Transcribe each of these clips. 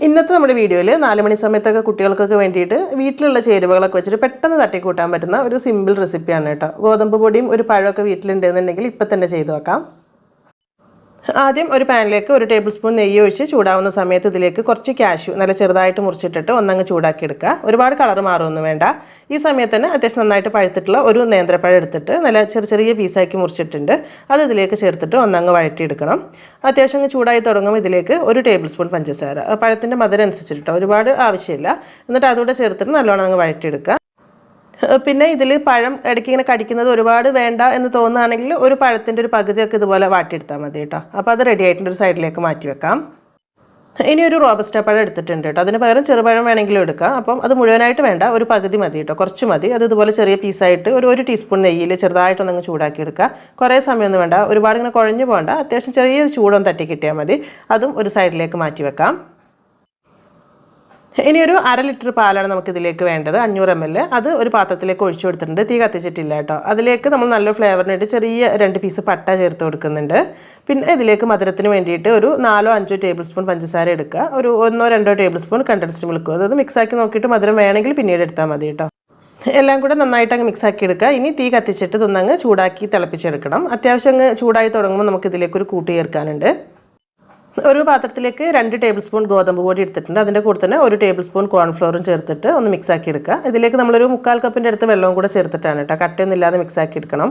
ഇന്നത്തെ നമ്മുടെ വീഡിയോയിൽ 4 മണി സമയത്തൊക്കെ കുട്ടികൾക്കൊക്കെ വേണ്ടിയിട്ട് വീട്ടിലുള്ള ചേരുവകളൊക്കെ വെച്ചിട്ട് പെട്ടെന്ന് തട്ടിക്കൂട്ടാൻ പറ്റുന്ന ഒരു സിമ്പിൾ റെസിപ്പിയാണ് കേട്ടോ. ഗോതമ്പ് പൊടിയും ഒരു പഴമൊക്കെ വീട്ടിലുണ്ടെന്നുണ്ടെങ്കിൽ ഇപ്പം തന്നെ ചെയ്തു വെക്കാം. ആദ്യം ഒരു പാനിലേക്ക് 1 ടേബിൾ സ്പൂൺ നെയ്യ് ഒഴിച്ച് ചൂടാവുന്ന സമയത്ത് ഇതിലേക്ക് കുറച്ച് കാഷ്യൂ നല്ല ചെറുതായിട്ട് മുറിച്ചിട്ടിട്ട് ഒന്നങ്ങ് ചൂടാക്കി എടുക്കുക. ഒരുപാട് കളർ മാറുമൊന്നും വേണ്ട. ഈ സമയത്ത് തന്നെ അത്യാവശ്യം നന്നായിട്ട് പഴുത്തിട്ടുള്ള ഒരു നേന്ത്രപ്പഴം എടുത്തിട്ട് നല്ല ചെറിയ പീസാക്കി മുറിച്ചിട്ടുണ്ട്. അത് ഇതിലേക്ക് ചേർത്തിട്ട് ഒന്നങ്ങ് വഴറ്റിയെടുക്കണം. അത്യാവശ്യം അങ്ങ് ചൂടായി തുടങ്ങുമ്പോൾ ഇതിലേക്ക് 1 ടേബിൾ സ്പൂൺ പഞ്ചസാര, പഴത്തിൻ്റെ മധുരം അനുസരിച്ചിട്ടോ, ഒരുപാട് ആവശ്യമില്ല. എന്നിട്ട് അതുകൂടെ ചേർത്തിട്ട് നല്ലോണം അങ്ങ് വഴറ്റിയെടുക്കുക. പിന്നെ ഇതിൽ പഴം ഇടയ്ക്ക് ഇങ്ങനെ കടിക്കുന്നത് ഒരുപാട് വേണ്ട എന്ന് തോന്നുകയാണെങ്കിൽ ഒരു പഴത്തിൻ്റെ ഒരു പകുതിയൊക്കെ ഇതുപോലെ വാട്ടിയെടുത്താൽ മതി കേട്ടോ. അപ്പോൾ അത് റെഡി ആയിട്ടുണ്ട്, ഒരു സൈഡിലേക്ക് മാറ്റി വെക്കാം. ഇനി ഒരു റോബസ്റ്റ പഴം എടുത്തിട്ടുണ്ട് കേട്ടോ. അതിന് പകരം ചെറുപഴം വേണമെങ്കിലും എടുക്കാം. അപ്പം അത് മുഴുവനായിട്ട് വേണ്ട, ഒരു പകുതി മതി കേട്ടോ, കുറച്ച് മതി. അത് ഇതുപോലെ ചെറിയ പീസായിട്ട് ഒരു ടീസ്പൂൺ നെയ്യിൽ ചെറുതായിട്ടൊന്നങ്ങ് ചൂടാക്കി എടുക്കുക. കുറേ സമയമൊന്നും വേണ്ട, ഒരുപാട് ഇങ്ങനെ കുഴഞ്ഞു പോകണ്ട, അത്യാവശ്യം ചെറിയൊരു ചൂടൊന്ന് തട്ടി കിട്ടിയാൽ മതി. അതും ഒരു സൈഡിലേക്ക് മാറ്റി വെക്കാം. ഇനി ഒരു 1/2 ലിറ്റർ പാലാണ് നമുക്കിതിലേക്ക് വേണ്ടത്, 500 ml. അത് ഒരു പാത്രത്തിലേക്ക് ഒഴിച്ചു കൊടുത്തിട്ടുണ്ട്, തീ കത്തിച്ചിട്ടില്ല കേട്ടോ. അതിലേക്ക് നമ്മൾ നല്ല ഫ്ലേവറിനായിട്ട് ചെറിയ 2 പീസ് പട്ട ചേർത്ത് കൊടുക്കുന്നുണ്ട്. പിന്നെ ഇതിലേക്ക് മധുരത്തിന് വേണ്ടിയിട്ട് ഒരു 4-5 ടേബിൾ സ്പൂൺ പഞ്ചസാര എടുക്കുക. ഒരു 1-2 ടേബിൾ സ്പൂൺ കണ്ടൻസ്ഡ് മിൽക്ക്, അതായത് മിക്സാക്കി നോക്കിയിട്ട് മധുരം വേണമെങ്കിൽ പിന്നീട് എടുത്താൽ മതി കേട്ടോ. എല്ലാം കൂടെ നന്നായിട്ട് അങ്ങ് മിക്സാക്കി എടുക്കുക. ഇനി തീ കത്തിച്ചിട്ട് ഇതൊന്നങ്ങ് ചൂടാക്കി തിളപ്പിച്ചെടുക്കണം. അത്യാവശ്യം അങ്ങ് ചൂടായി തുടങ്ങുമ്പോൾ നമുക്കിതിലേക്ക് ഒരു കൂട്ടി ചേർക്കാനുണ്ട്. ഒരു പാത്രത്തിലേക്ക് 2 ടേബിൾ സ്പൂൺ ഗോതമ്പ് പൊടി എടുത്തിട്ടുണ്ട്. അതിൻ്റെ കൂടെ തന്നെ 1 ടേബിൾ സ്പൂൺ കോൺഫ്ലോറും ചേർത്തിട്ട് ഒന്ന് മിക്സാക്കി എടുക്കുക. ഇതിലേക്ക് നമ്മളൊരു 1/4 കപ്പിൻ്റെ അടുത്ത് വെള്ളവും കൂടെ ചേർത്തിട്ടാണ് കേട്ടോ, കട്ടയൊന്നും ഇല്ലാതെ മിക്സാക്കി എടുക്കണം.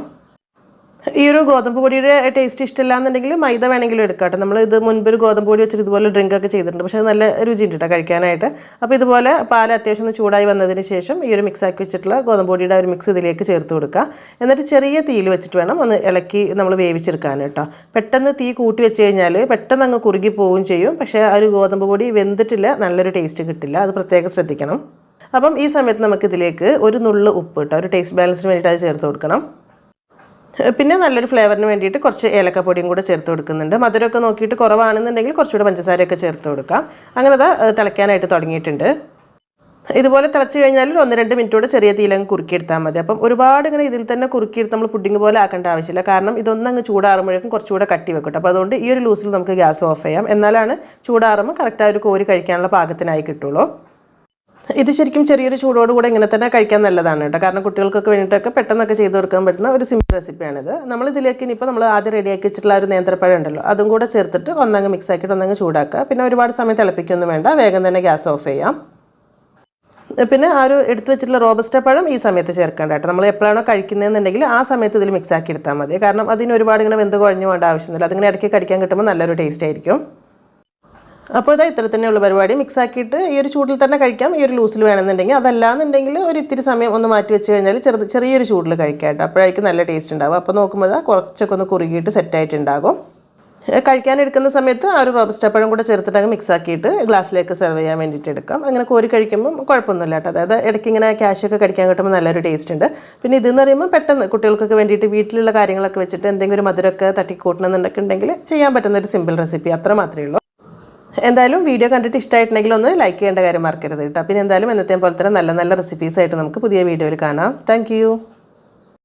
ഈ ഒരു ഗോതമ്പ് പൊടിയുടെ ടേസ്റ്റ് ഇഷ്ടമില്ല എന്നുണ്ടെങ്കിൽ മൈദ വേണമെങ്കിലും എടുക്കാം കേട്ടോ. നമ്മൾ ഇത് മുൻപ് ഒരു ഗോതമ്പ് പൊടി വെച്ചിട്ട് ഇതുപോലെ ഡ്രിങ്കൊക്കെ ചെയ്തിട്ടുണ്ട്, പക്ഷേ അത് നല്ല രുചിയുണ്ട് കേട്ടോ കഴിക്കാനായിട്ട്. അപ്പോൾ ഇതുപോലെ പാൽ അത്യാവശ്യം ഒന്ന് ചൂടായി വന്നതിന് ശേഷം ഈ ഒരു മിക്സാക്കി വെച്ചിട്ടുള്ള ഗോതമ്പ് പൊടിയുടെ ഒരു മിക്സ് ഇതിലേക്ക് ചേർത്ത് കൊടുക്കുക. എന്നിട്ട് ചെറിയ തീയിൽ വെച്ചിട്ട് വേണം ഒന്ന് ഇളക്കി നമ്മൾ വേവിച്ചെടുക്കാൻ കേട്ടോ. പെട്ടെന്ന് തീ കൂട്ടി വെച്ച് കഴിഞ്ഞാൽ പെട്ടെന്ന് അങ്ങ് കുറുകി പോവുകയും ചെയ്യും, പക്ഷേ ആ ഒരു ഗോതമ്പ് പൊടി വെന്തിട്ടില്ല, നല്ലൊരു ടേസ്റ്റ് കിട്ടില്ല. അത് പ്രത്യേകം ശ്രദ്ധിക്കണം. അപ്പം ഈ സമയത്ത് നമുക്കിതിലേക്ക് ഒരു നുള്ള് ഉപ്പ് കേട്ടോ, ഒരു ടേസ്റ്റ് ബാലൻസിന് വേണ്ടിയിട്ട് അത് ചേർത്ത് കൊടുക്കണം. പിന്നെ നല്ലൊരു ഫ്ലേവറിന് വേണ്ടിയിട്ട് കുറച്ച് ഏലക്കപ്പൊടിയും കൂടെ ചേർത്ത് കൊടുക്കുന്നുണ്ട്. മധുരമൊക്കെ നോക്കിയിട്ട് കുറവാണെന്നുണ്ടെങ്കിൽ കുറച്ചുകൂടെ പഞ്ചസാരയൊക്കെ ചേർത്ത് കൊടുക്കാം. അങ്ങനെ അത് തിളയ്ക്കാനായിട്ട് തുടങ്ങിയിട്ടുണ്ട്. ഇതുപോലെ തിളച്ച് കഴിഞ്ഞാൽ 1-2 മിനിറ്റോടെ ചെറിയ തീയിലങ്ങ് കുറുക്കിയെടുത്താൽ മതി. അപ്പം ഒരുപാട് ഇങ്ങനെ ഇതിൽ തന്നെ കുറുക്കിയെടുത്ത് നമ്മൾ പുഡിങ് പോലെ ആക്കേണ്ട ആവശ്യമില്ല, കാരണം ഇതൊന്നങ്ങ് ചൂടാറുമ്പോഴേക്കും കുറച്ചുകൂടെ കട്ടി വെക്കട്ടെ. അപ്പോൾ അതുകൊണ്ട് ഈ ഒരു ലൂസിൽ നമുക്ക് ഗ്യാസ് ഓഫ് ചെയ്യാം. എന്നാലാണ് ചൂടാറുമ്പോൾ കറക്റ്റ് ആ ഒരു കോരി കഴിക്കാനുള്ള പാകത്തിനായി കിട്ടുള്ളൂ. ഇത് ശരിക്കും ചെറിയൊരു ചൂടോടുകൂടെ ഇങ്ങനെ തന്നെ കഴിക്കാൻ നല്ലതാണ് കേട്ടോ, കാരണം കുട്ടികൾക്കൊക്കെ വേണ്ടിയിട്ടൊക്കെ പെട്ടെന്നൊക്കെ ചെയ്ത് കൊടുക്കാൻ പറ്റുന്ന ഒരു സിമ്പിൾ റെസിപ്പിയാണിത്. നമ്മളിതിലേക്ക് ഇനിയിപ്പോൾ നമ്മൾ ആദ്യം റെഡിയാക്കി വെച്ചിട്ടുള്ള ഒരു നേന്ത്രപ്പഴം ഉണ്ടല്ലോ, അതും കൂടെ ചേർത്തിട്ട് ഒന്നങ്ങ് മിക്സ് ആക്കിയിട്ട് ഒന്നങ്ങ് ചൂടാക്കുക. പിന്നെ ഒരുപാട് സമയം തിളപ്പിക്കൊന്നും വേണ്ട, വേഗം തന്നെ ഗ്യാസ് ഓഫ് ചെയ്യാം. പിന്നെ ആ ഒരു എടുത്ത് വെച്ചിട്ടുള്ള റോബസ്റ്റ പഴം ഈ സമയത്ത് ചേർക്കേണ്ട കേട്ടോ. നമ്മൾ എപ്പോഴാണോ കഴിക്കുന്നതെന്നുണ്ടെങ്കിൽ ആ സമയത്ത് ഇതിൽ മിക്സ് ആക്കി എടുത്താൽ മതി, കാരണം അതിന് ഒരുപാട് ഇങ്ങനെ വെന്ത് കുഴഞ്ഞു പോകേണ്ട ആവശ്യമില്ല. അതിങ്ങനെ ഇടയ്ക്ക് കടിക്കാൻ കിട്ടുമ്പോൾ നല്ലൊരു ടേസ്റ്റ് ആയിരിക്കും. അപ്പോൾ ഇതാ ഇത്ര തന്നെയുള്ള പരിപാടി. മിക്സ് ആക്കിയിട്ട് ഈ ഒരു ചൂടിൽ തന്നെ കഴിക്കാം, ഈ ഒരു ലൂസിൽ വേണമെന്നുണ്ടെങ്കിൽ. അതല്ലാന്നുണ്ടെങ്കിൽ ഒരു ഇത്തിരി സമയം ഒന്ന് മാറ്റി വെച്ച് കഴിഞ്ഞാൽ ചെറിയൊരു ചൂടിൽ കഴിക്കാം കേട്ടോ. അപ്പോഴായിരിക്കും നല്ല ടേസ്റ്റ് ഉണ്ടാകും. അപ്പോൾ നോക്കുമ്പോൾ കുറച്ചൊക്കെ ഒന്ന് കുറുകിയിട്ട് സെറ്റായിട്ടുണ്ടാകും. കഴിക്കാനെടുക്കുന്ന സമയത്ത് ആ ഒരു റോബസ്റ്റ പഴം കൂടെ ചേർത്തിട്ട് മിക്സ് ആക്കിയിട്ട് ഗ്ലാസ്സിലേക്ക് സെർവ് ചെയ്യാൻ വേണ്ടിയിട്ട് എടുക്കാം. അങ്ങനെ കോരി കഴിക്കുമ്പോൾ കുഴപ്പമൊന്നുമില്ല കേട്ടോ. അതായത് ഇടയ്ക്ക് ഇങ്ങനെ കാഷ്യൊക്കെ കടിക്കാൻ കിട്ടുമ്പോൾ നല്ലൊരു ടേസ്റ്റ് ഉണ്ട്. പിന്നെ ഇതെന്ന് പറയുമ്പോൾ പെട്ടെന്ന് കുട്ടികൾക്കൊക്കെ വേണ്ടിയിട്ട് വീട്ടിലുള്ള കാര്യങ്ങളൊക്കെ വെച്ചിട്ട് എന്തെങ്കിലും ഒരു മധുരമൊക്കെ തട്ടിക്കൂട്ടണമെന്നുണ്ടെങ്കിൽ ചെയ്യാൻ പറ്റുന്ന ഒരു സിമ്പിൾ റെസിപ്പി, അത്ര മാത്രമേ ഉള്ളൂ. എന്തായാലും വീഡിയോ കണ്ടിട്ട് ഇഷ്ടമായിട്ടുണ്ടെങ്കിൽ ഒന്ന് ലൈക്ക് ചെയ്യേണ്ട കാര്യം മറക്കരുത് കേട്ടോ. പിന്നെ എന്തായാലും എന്നത്തെ പോലെ തന്നെ നല്ല റെസിപ്പീസായിട്ട് നമുക്ക് പുതിയ വീഡിയോയിൽ കാണാം. താങ്ക്